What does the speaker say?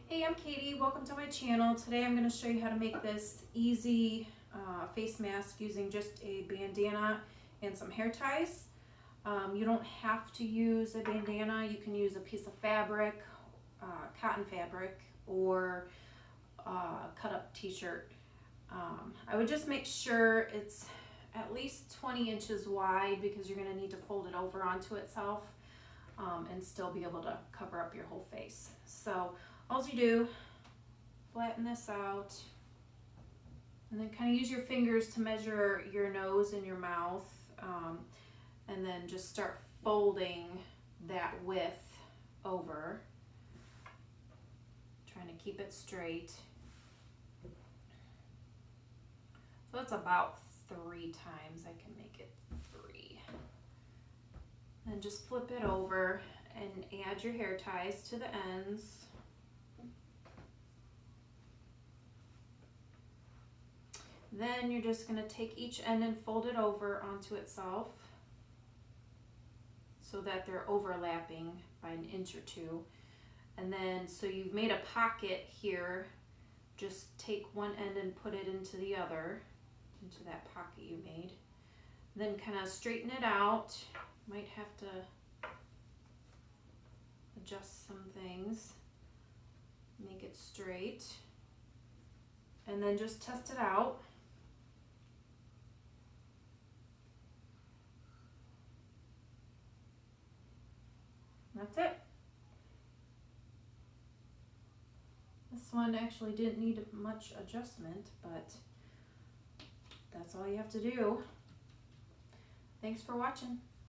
Hey, I'm Katie. Welcome to my channel. Today I'm going to show you how to make this easy face mask using just a bandana and some hair ties. You don't have to use a bandana. You can use a piece of fabric, cotton fabric, or cut up t-shirt. I would just make sure it's at least 20 inches wide because you're going to need to fold it over onto itself and still be able to cover up your whole face. So all you do, flatten this out, and then kind of use your fingers to measure your nose and your mouth, and then just start folding that width over, trying to keep it straight. So that's about 3 times. I can make it 3. Then just flip it over and add your hair ties to the ends. Then you're just going to take each end and fold it over onto itself so that they're overlapping by an inch or 2. And then, so you've made a pocket here, just take one end and put it into the other, into that pocket you made. Then kind of straighten it out. Might have to adjust some things, make it straight, and then just test it out. That's it. This one actually didn't need much adjustment, but that's all you have to do. Thanks for watching.